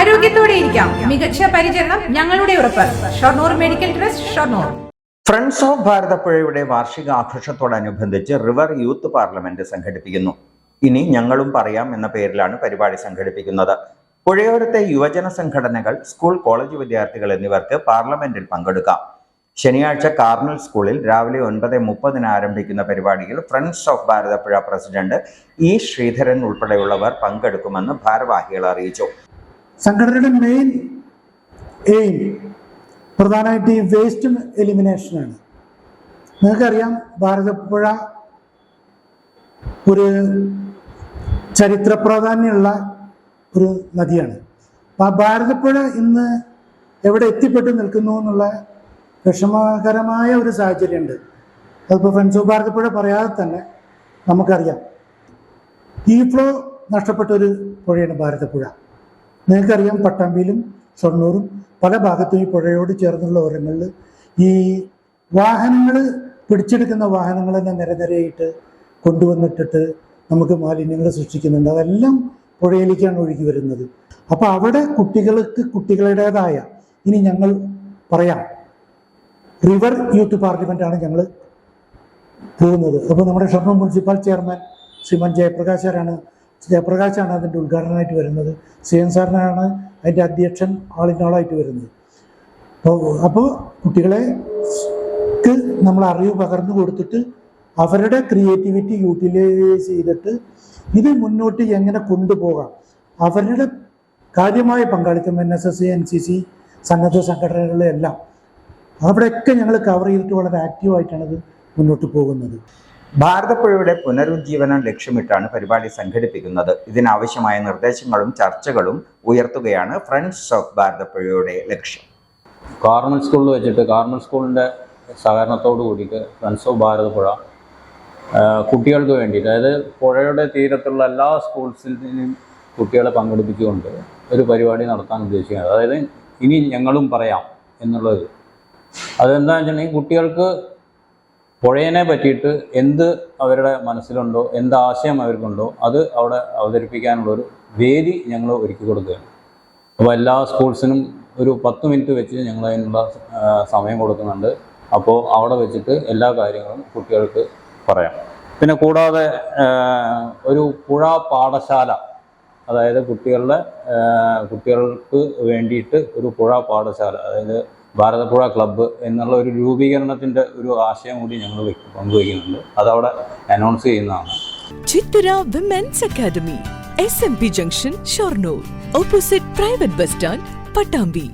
ആരോഗ്യത്തോടെ ഇരിക്കാം. മികച്ച പരിചരണം ഞങ്ങളുടെ ഉറപ്പ്. Shoranur medical trust, Shoranur. Friends of ഭാരതപ്പുഴയുടെ വാർഷിക ആഘോഷത്തോടനുബന്ധിച്ച് റിവർ യൂത്ത് പാർലമെന്റ് സംഘടിപ്പിക്കുന്നു. ഇനി ഞങ്ങളും പറയാം എന്ന പേരിലാണ് പരിപാടി സംഘടിപ്പിക്കുന്നത്. പുഴയോരത്തെ യുവജന സംഘടനകൾ, സ്കൂൾ കോളേജ് വിദ്യാർത്ഥികൾ എന്നിവർക്ക് പാർലമെന്റിൽ പങ്കെടുക്കാം. ശനിയാഴ്ച കാർമൽ സ്കൂളിൽ രാവിലെ 9:30 ആരംഭിക്കുന്ന പരിപാടിയിൽ friends of Bharathapuzha president E Sreedharan ഉൾപ്പെടെയുള്ളവർ പങ്കെടുക്കുമെന്ന് ഭാരവാഹികൾ അറിയിച്ചു. സംഘടനയുടെ മെയിൻ എയിം പ്രധാനമായിട്ട് ഈ വേസ്റ്റ് എലിമിനേഷനാണ്. നിങ്ങൾക്കറിയാം, ഭാരതപ്പുഴ ഒരു ചരിത്ര പ്രാധാന്യമുള്ള ഒരു നദിയാണ്. ആ ഭാരതപ്പുഴ ഇന്ന് എവിടെ എത്തിപ്പെട്ടു നിൽക്കുന്നു എന്നുള്ള വിഷമകരമായ ഒരു സാഹചര്യമുണ്ട്. അതിപ്പോൾ ഫ്രണ്ട്സ് ഓഫ് ഭാരതപ്പുഴ പറയാതെ തന്നെ നമുക്കറിയാം. ഈ ഫ്ലോ നഷ്ടപ്പെട്ടൊരു പുഴയാണ് ഭാരതപ്പുഴ. നിങ്ങൾക്കറിയാം, പട്ടാമ്പിയിലും ഷൊർണൂരും പല ഭാഗത്തും ഈ പുഴയോട് ചേർന്നുള്ള ഓരങ്ങളിൽ ഈ വാഹനങ്ങൾ, പിടിച്ചെടുക്കുന്ന വാഹനങ്ങൾ തന്നെ നിരനിരയായിട്ട് കൊണ്ടുവന്നിട്ടിട്ട് നമുക്ക് മാലിന്യങ്ങൾ സൃഷ്ടിക്കുന്നുണ്ട്. അതെല്ലാം പുഴയിലേക്കാണ് ഒഴുകി വരുന്നത്. അപ്പോൾ അവിടെ കുട്ടികളുടേതായ, ഇനി ഞങ്ങൾ പറയാം, റിവർ യൂത്ത് പാർലമെൻ്റാണ് ഞങ്ങൾ പോകുന്നത്. അപ്പോൾ നമ്മുടെ ഷൊർണൂർ മുനിസിപ്പൽ ചെയർമാൻ ശ്രീമാൻ ജയപ്രകാശാണ് അതിൻ്റെ ഉദ്ഘാടനമായിട്ട് വരുന്നത്. CN സാറിനാണ് അതിൻ്റെ അധ്യക്ഷൻ ആളിനാളായിട്ട് വരുന്നത്. അപ്പോൾ കുട്ടികളെക്ക് നമ്മൾ അറിവ് പകർന്നു കൊടുത്തിട്ട് അവരുടെ ക്രിയേറ്റിവിറ്റി യൂട്ടിലൈസ് ചെയ്തിട്ട് ഇത് മുന്നോട്ട് എങ്ങനെ കൊണ്ടുപോകാം, അവരുടെ കാര്യമായ പങ്കാളിത്തം NSS, NCC, സന്നദ്ധ സംഘടനകളെല്ലാം അവിടെയൊക്കെ ഞങ്ങൾ കവർ ചെയ്തിട്ട് വളരെ ആക്റ്റീവായിട്ടാണ് മുന്നോട്ട് പോകുന്നത്. ഭാരതപ്പുഴയുടെ പുനരുജ്ജീവനം ലക്ഷ്യമിട്ടാണ് പരിപാടി സംഘടിപ്പിക്കുന്നത്. ഇതിനാവശ്യമായ നിർദ്ദേശങ്ങളും ചർച്ചകളും ഉയർത്തുകയാണ് ഫ്രണ്ട്സ് ഓഫ് ഭാരതപ്പുഴയുടെ ലക്ഷ്യം. കാർമൽ സ്കൂളിൽ വെച്ചിട്ട്, കാർമൽ സ്കൂളിൻ്റെ സഹകരണത്തോടു കൂടിയിട്ട് ഫ്രണ്ട്സ് ഓഫ് ഭാരതപ്പുഴ കുട്ടികൾക്ക് വേണ്ടിയിട്ട്, അതായത് പുഴയുടെ തീരത്തുള്ള എല്ലാ സ്കൂൾസിൽ നിന്നും കുട്ടികളെ പങ്കെടുപ്പിച്ചുകൊണ്ട് ഒരു പരിപാടി നടത്താൻ ഉദ്ദേശിക്കുന്നത്. അതായത് ഇനി ഞങ്ങളും പറയാം എന്നുള്ളത്. അതെന്താണെന്ന് വെച്ചിട്ടുണ്ടെങ്കിൽ, കുട്ടികൾക്ക് പുഴയെ പറ്റിയിട്ട് എന്ത് അവരുടെ മനസ്സിലുണ്ടോ, എന്ത് ആശയം അവർക്കുണ്ടോ, അത് അവിടെ അവതരിപ്പിക്കാനുള്ളൊരു വേദി ഞങ്ങൾ ഒരുക്കി കൊടുക്കുകയാണ്. അപ്പോൾ എല്ലാ സ്കൂൾസിനും ഒരു 10 മിനിറ്റ് വെച്ച് ഞങ്ങൾ അതിനുള്ള സമയം കൊടുക്കുന്നുണ്ട്. അപ്പോൾ അവിടെ വെച്ചിട്ട് എല്ലാ കാര്യങ്ങളും കുട്ടികൾക്ക് പറയാം. പിന്നെ കൂടാതെ ഒരു പുഴ പാഠശാല, അതായത് കുട്ടികൾക്ക് വേണ്ടിയിട്ട് ഒരു പുഴ പാഠശാല, അതായത് ഭാരതപ്പുഴ ക്ലബ്ബ് എന്നുള്ള ഒരു രൂപീകരണത്തിൻ്റെ ഒരു ആശയം കൂടി ഞങ്ങൾ പങ്കുവയ്ക്കുന്നുണ്ട്. അതവിടെ അനൗൺസ് ചെയ്യുന്നതാണ്. Chithara women's academy, SMP junction, Shoranur, opposite private bus stand, Pattambi.